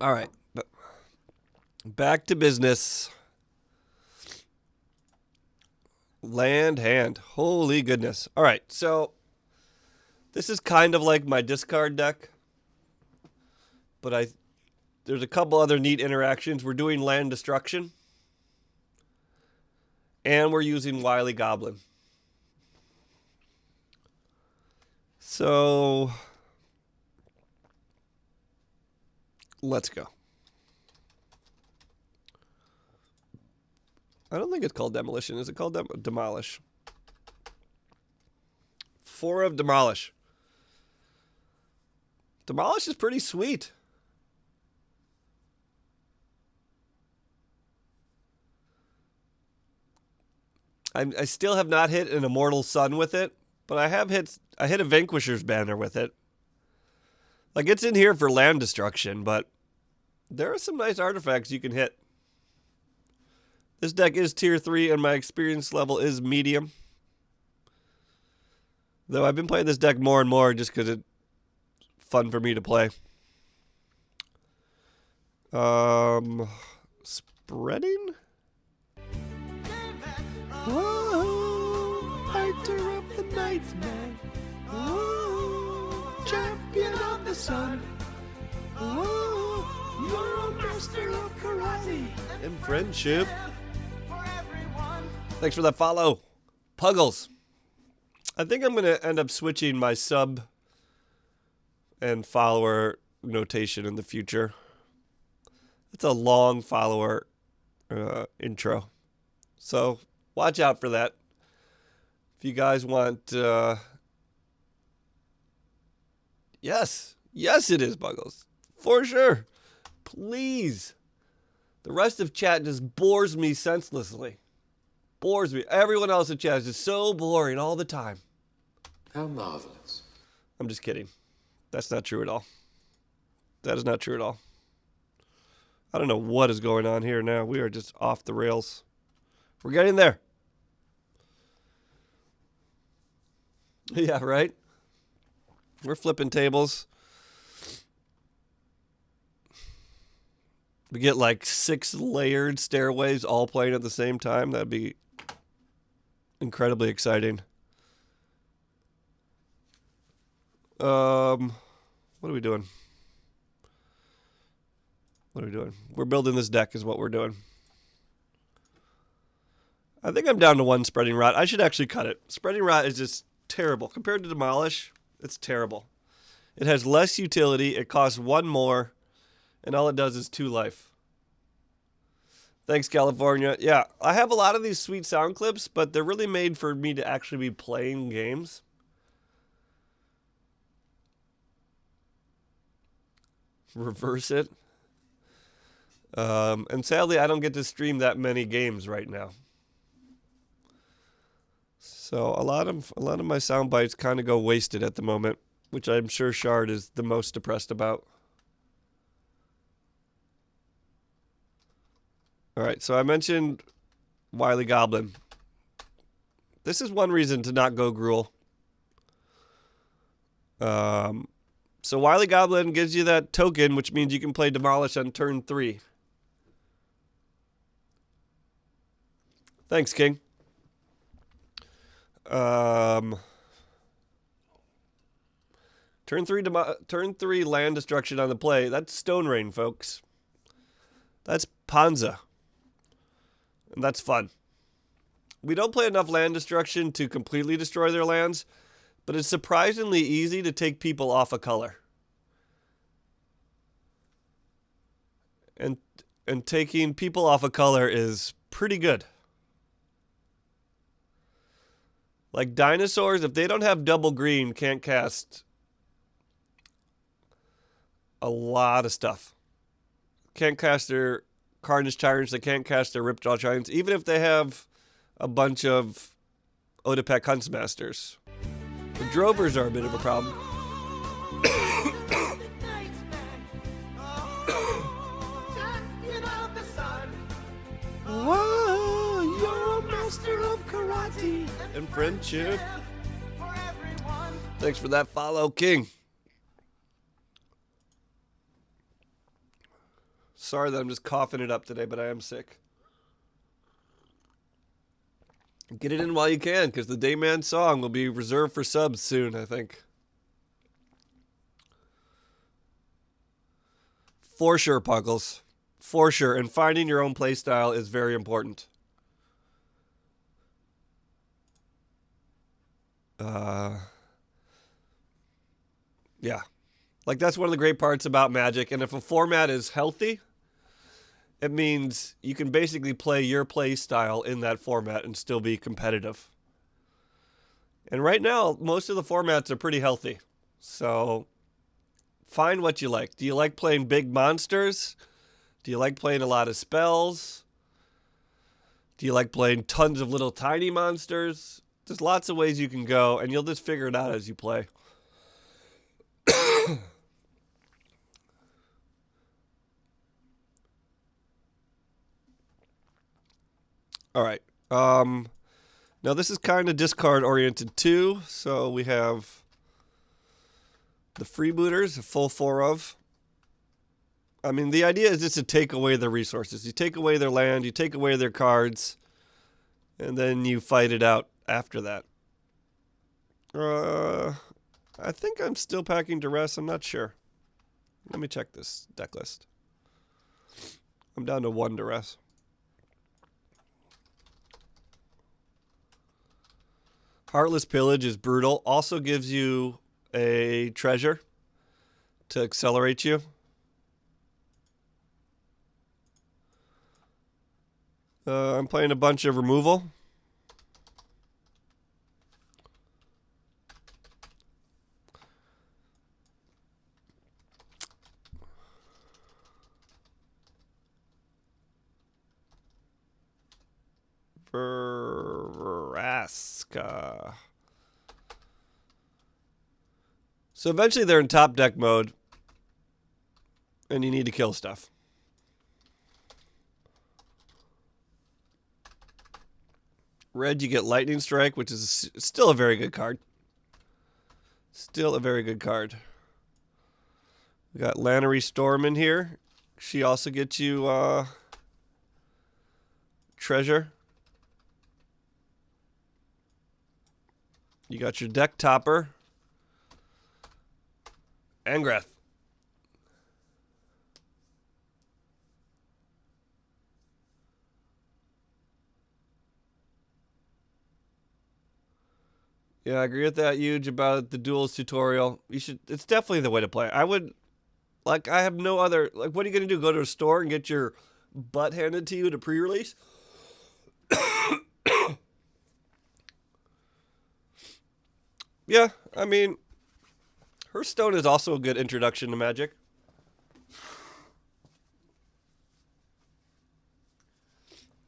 All right. Back to business. Land hand. Holy goodness. All right. So this is kind of like my discard deck. But there's a couple other neat interactions. We're doing land destruction. And we're using Wily Goblin. So let's go. I don't think it's called demolition. Is it called demolish? 4 of demolish. Demolish is pretty sweet. I still have not hit an Immortal Sun with it, but I hit a Vanquisher's Banner with it. Like, it's in here for land destruction, but there are some nice artifacts you can hit. This deck is tier 3, and my experience level is medium. Though I've been playing this deck more and more just because it's fun for me to play. Spreading? Whoa, fighter of the nightmare. Whoa, champion of the sun. Whoa, you're a master of karate and friendship. Thanks for that follow, Puggles. I think I'm going to end up switching my sub and follower notation in the future. It's a long follower intro. So watch out for that. If you guys want... Yes, it is, Buggles. For sure. Please. The rest of chat just bores me senselessly. Bores me. Everyone else in chat is just so boring all the time. How marvelous. I'm just kidding. That's not true at all. That is not true at all. I don't know what is going on here now. We are just off the rails. We're getting there. Yeah, right? We're flipping tables. We get like 6 layered stairways all playing at the same time. That'd be incredibly exciting. What are we doing? What are we doing? We're building this deck is what we're doing. I think I'm down to 1 Spreading Rot. I should actually cut it. Spreading Rot is just terrible. Compared to Demolish, it's terrible. It has less utility. It costs 1 more. And all it does is 2 life. Thanks, California. Yeah, I have a lot of these sweet sound clips, but they're really made for me to actually be playing games. Reverse it. And sadly, I don't get to stream that many games right now. So a lot of my sound bites kind of go wasted at the moment, which I'm sure Shard is the most depressed about. All right, so I mentioned Wily Goblin. This is one reason to not go Gruul. So Wily Goblin gives you that token, which means you can play Demolish on turn 3. Thanks, King. Turn 3 land destruction on the play. That's Stone Rain, folks. That's Panza. And that's fun. We don't play enough land destruction to completely destroy their lands, but it's surprisingly easy to take people off a color. And taking people off a color is pretty good. Like dinosaurs, if they don't have double green, can't cast a lot of stuff. Can't cast their Carnage Tyrants, they can't cast their Ripjaw Giants, even if they have a bunch of Odipek Huntsmasters. The Drovers are a bit of a problem. Whoa, you're a master of karate and friendship. Thanks for that follow, King. Sorry that I'm just coughing it up today, but I am sick. Get it in while you can, because the Dayman song will be reserved for subs soon, I think. For sure, Puggles. For sure. And finding your own playstyle is very important. Yeah. Like, that's one of the great parts about Magic. And if a format is healthy, it means you can basically play your play style in that format and still be competitive. And right now, most of the formats are pretty healthy. So find what you like. Do you like playing big monsters? Do you like playing a lot of spells? Do you like playing tons of little tiny monsters? There's lots of ways you can go, and you'll just figure it out as you play. All right. Now this is kind of discard oriented too. So we have the freebooters, a full 4 of. I mean, the idea is just to take away their resources. You take away their land, you take away their cards, and then you fight it out after that. I think I'm still packing duress. I'm not sure. Let me check this deck list. I'm down to 1 duress. Heartless Pillage is brutal. Also gives you a treasure to accelerate you. I'm playing a bunch of removal. Vraska. So eventually they're in top deck mode, and you need to kill stuff. Red, you get Lightning Strike, which is still a very good card. Still a very good card. We got Lannery Storm in here. She also gets you treasure. You got your deck topper. Angrath. Yeah, I agree with that, Huge, about the duels tutorial. You should. It's definitely the way to play. I would, like, I have no other, like, what are you going to do? Go to a store and get your butt handed to you to pre-release? Yeah, I mean, Hearthstone is also a good introduction to Magic.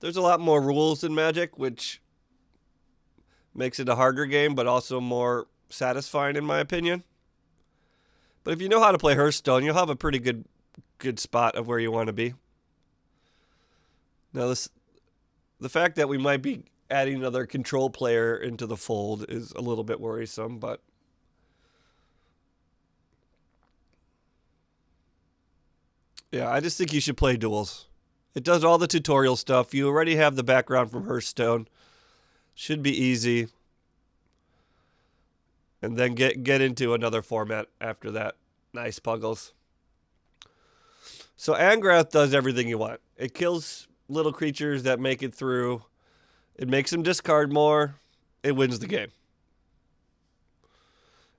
There's a lot more rules in Magic, which makes it a harder game, but also more satisfying, in my opinion. But if you know how to play Hearthstone, you'll have a pretty good spot of where you want to be. Now, the fact that we might be adding another control player into the fold is a little bit worrisome, but yeah, I just think you should play duels. It does all the tutorial stuff. You already have the background from Hearthstone. Should be easy. And then get into another format after that. Nice, Puggles. So Angrath does everything you want. It kills little creatures that make it through. It makes them discard more. It wins the game.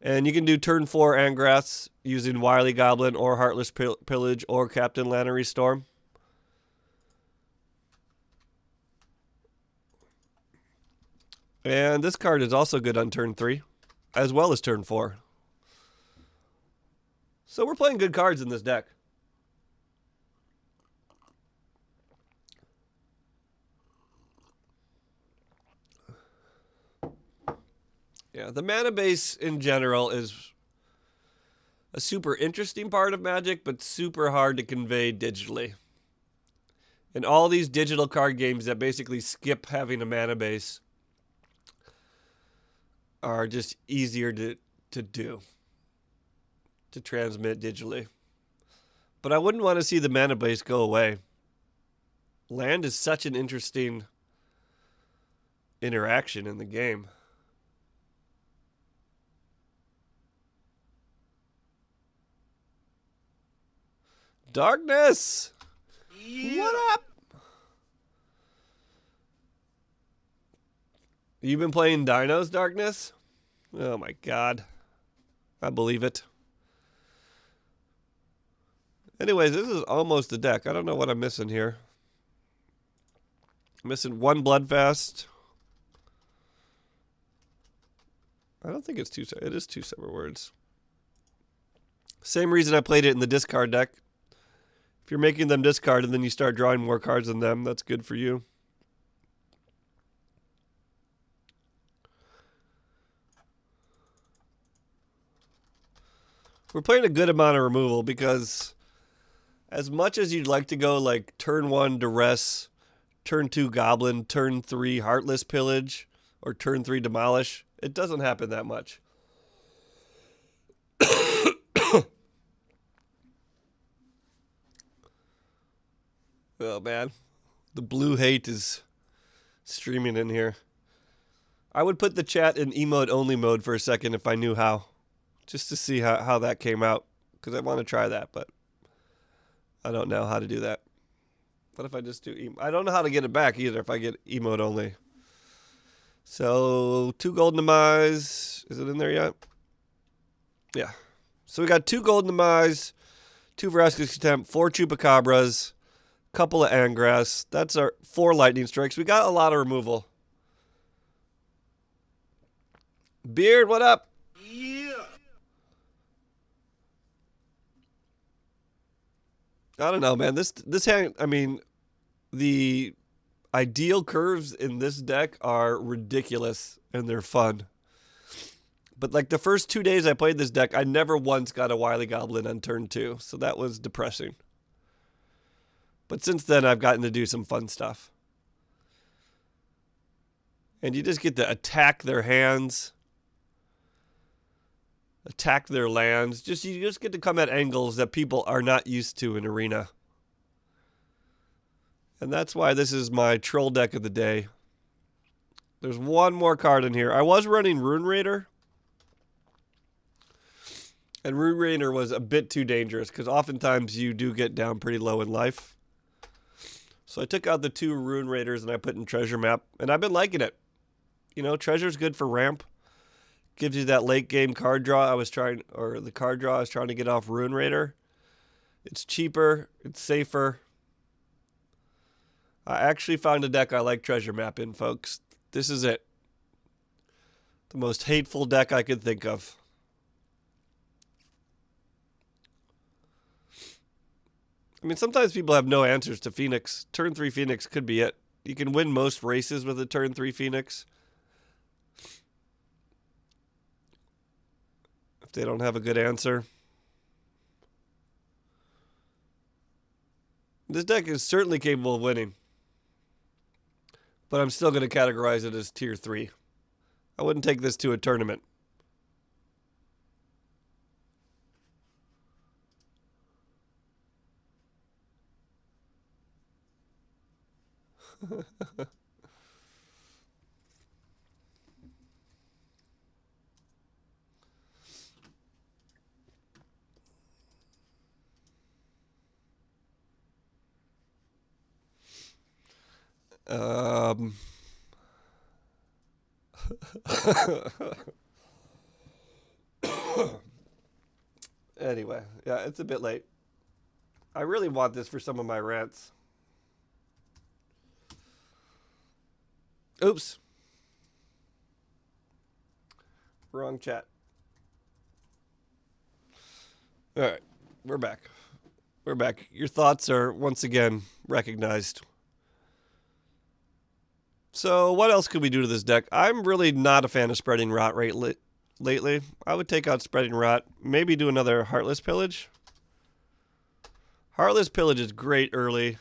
And you can do turn 4 Angraths using Wily Goblin or Heartless Pillage or Captain Lannery Storm. And this card is also good on turn 3, as well as turn 4. So we're playing good cards in this deck. Yeah, the mana base in general is a super interesting part of Magic, but super hard to convey digitally. And all these digital card games that basically skip having a mana base are just easier to do, to transmit digitally. But I wouldn't want to see the mana base go away. Land is such an interesting interaction in the game. Darkness! Yeah. What up? You been playing Dinos, Darkness? Oh my god. I believe it. Anyways, this is almost a deck. I don't know what I'm missing here. I'm missing one Bloodfast. I don't think it's two. It is two separate words. Same reason I played it in the discard deck. If you're making them discard and then you start drawing more cards than them, that's good for you. We're playing a good amount of removal because as much as you'd like to go like turn 1 Duress, turn 2 Goblin, turn 3 Heartless Pillage, or turn 3 Demolish, it doesn't happen that much. Oh man, the blue hate is streaming in here. I would put the chat in emote only mode for a second if I knew how. Just to see how that came out. Because I want to try that, but I don't know how to do that. What if I just do I don't know how to get it back either if I get emote only. So, 2 Golden Demise. Is it in there yet? Yeah. So we got 2 Golden Demise, 2 Vraska's Contempt, 4 Chupacabras, couple of Angrass. That's our 4 Lightning Strikes. We got a lot of removal. Beard, what up? Yeah. I don't know, man. This hand, I mean, the ideal curves in this deck are ridiculous and they're fun. But like the first 2 days I played this deck, I never once got a Wily Goblin on turn 2. So that was depressing. But since then, I've gotten to do some fun stuff. And you just get to attack their hands. Attack their lands. You just get to come at angles that people are not used to in Arena. And that's why this is my troll deck of the day. There's one more card in here. I was running Rune Raider. And Rune Raider was a bit too dangerous because oftentimes you do get down pretty low in life. So I took out the 2 Rune Raiders and I put in Treasure Map. And I've been liking it. You know, Treasure's good for ramp. Gives you that late game card draw the card draw I was trying to get off Rune Raider. It's cheaper. It's safer. I actually found a deck I like Treasure Map in, folks. This is it. The most hateful deck I could think of. I mean, sometimes people have no answers to Phoenix. Turn 3 Phoenix could be it. You can win most races with a turn 3 Phoenix. If they don't have a good answer. This deck is certainly capable of winning. But I'm still going to categorize it as tier 3. I wouldn't take this to a tournament. Anyway, yeah, it's a bit late. I really want this for some of my rants. Oops. Wrong chat. All right, we're back. We're back. Your thoughts are once again recognized. So what else could we do to this deck? I'm really not a fan of Spreading Rot lately. I would take out Spreading Rot. Maybe do another Heartless Pillage. Heartless Pillage is great early.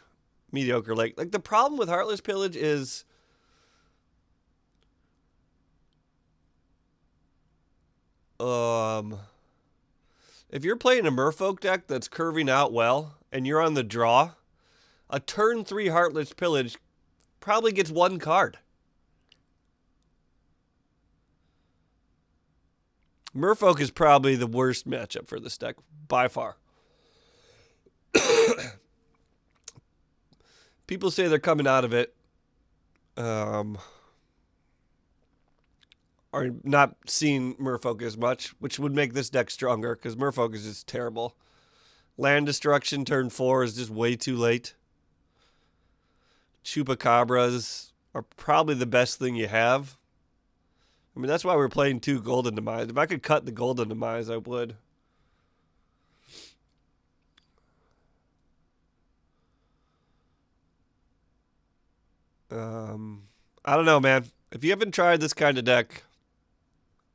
Mediocre late. Like the problem with Heartless Pillage is If you're playing a Merfolk deck that's curving out well and you're on the draw, a turn 3 Heartless Pillage probably gets 1 card. Merfolk is probably the worst matchup for this deck by far. People say they're coming out of it. Are not seeing Merfolk as much, which would make this deck stronger because Merfolk is just terrible. Land destruction turn 4 is just way too late. Chupacabras are probably the best thing you have. I mean, that's why we're playing 2 Golden Demise. If I could cut the Golden Demise, I would. I don't know, man. If you haven't tried this kind of deck,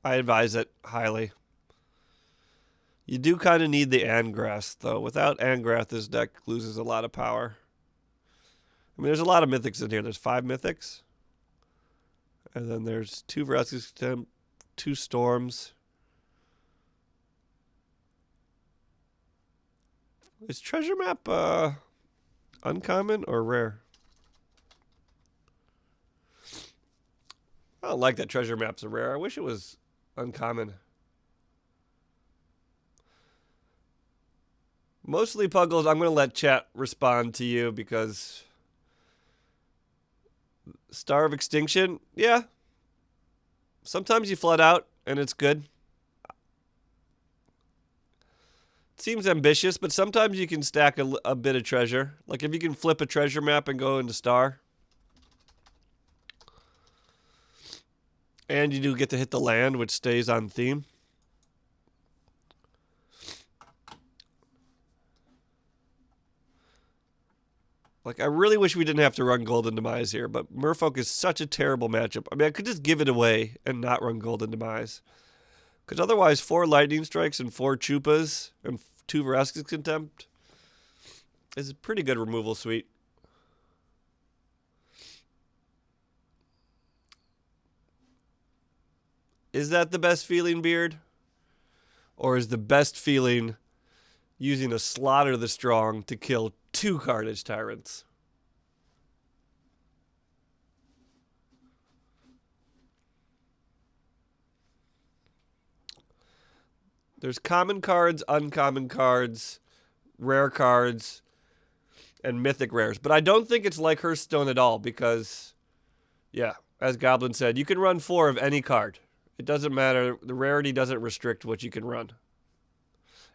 I advise it highly. You do kind of need the Angrath, though. Without Angrath, this deck loses a lot of power. I mean, there's a lot of mythics in here. There's 5 mythics. And then there's 2 Vraska's Contempt, 2 Storms. Is Treasure Map uncommon or rare? I don't like that Treasure Map's a rare. I wish it was uncommon. Mostly Puggles, I'm going to let chat respond to you because Star of Extinction, yeah. Sometimes you flood out and it's good. It seems ambitious, but sometimes you can stack a bit of treasure. Like if you can flip a treasure map and go into Star. And you do get to hit the land, which stays on theme. Like, I really wish we didn't have to run Golden Demise here, but Merfolk is such a terrible matchup. I mean, I could just give it away and not run Golden Demise. Because otherwise, 4 Lightning Strikes and 4 Chupas and 2 Vraska's Contempt is a pretty good removal suite. Is that the best feeling, Beard? Or is the best feeling using a Slaughter the Strong to kill 2 Carnage Tyrants? There's common cards, uncommon cards, rare cards, and mythic rares. But I don't think it's like Hearthstone at all because, yeah, as Goblin said, you can run 4 of any card. It doesn't matter. The rarity doesn't restrict what you can run.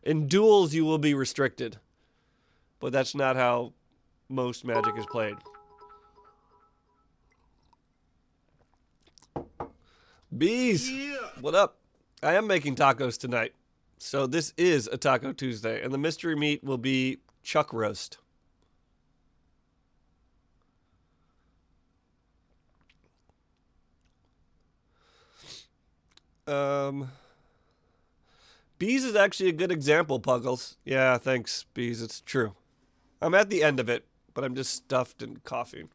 In duels, you will be restricted. But that's not how most Magic is played. Bees! Yeah. What up? I am making tacos tonight. So this is a Taco Tuesday. And the mystery meat will be chuck roast. Bees is actually a good example, Puggles. Yeah, thanks, Bees. It's true. I'm at the end of it, but I'm just stuffed and coughing.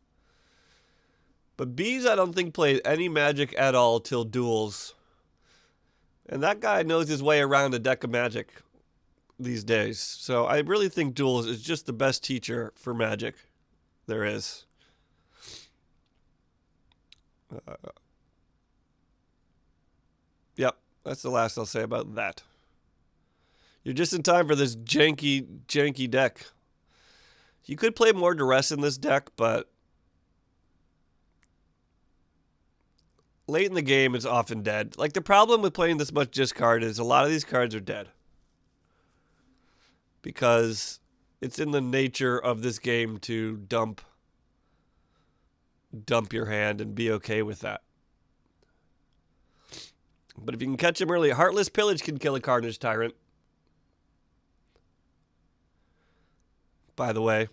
But Bees, I don't think, played any Magic at all till duels. And that guy knows his way around a deck of Magic these days. So I really think duels is just the best teacher for Magic there is. Yep, that's the last I'll say about that. You're just in time for this janky deck. You could play more duress in this deck, but late in the game, it's often dead. Like, the problem with playing this much discard is a lot of these cards are dead. Because it's in the nature of this game to dump your hand and be okay with that. But if you can catch him early, Heartless Pillage can kill a Carnage Tyrant. By the way.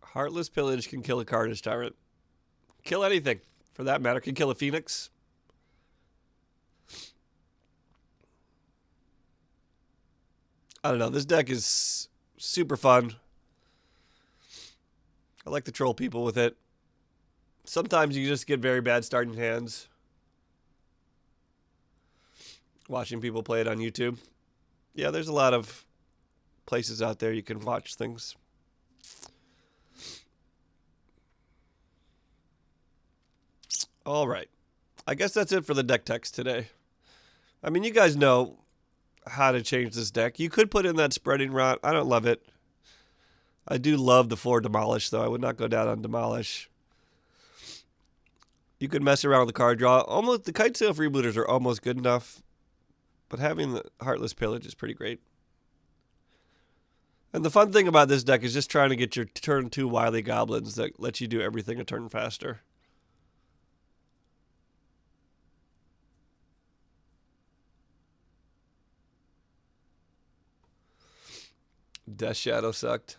Heartless Pillage can kill a Carnage Tyrant. Kill anything, for that matter. Can kill a Phoenix. I don't know. This deck is super fun. I like to troll people with it. Sometimes you just get very bad starting hands. watching people play it on YouTube. Yeah, there's a lot of places out there you can watch things. All right. I guess that's it for the deck text today. I mean, you guys know how to change this deck. You could put in that spreading rot. I don't love it. I do love the 4 demolish, though. I would not go down on demolish. You could mess around with the card draw. Almost the kite sail freebooters are almost good enough, but having the Heartless Pillage is pretty great. And the fun thing about this deck is just trying to get your turn 2 Wily Goblins that let you do everything a turn faster. Death Shadow sucked.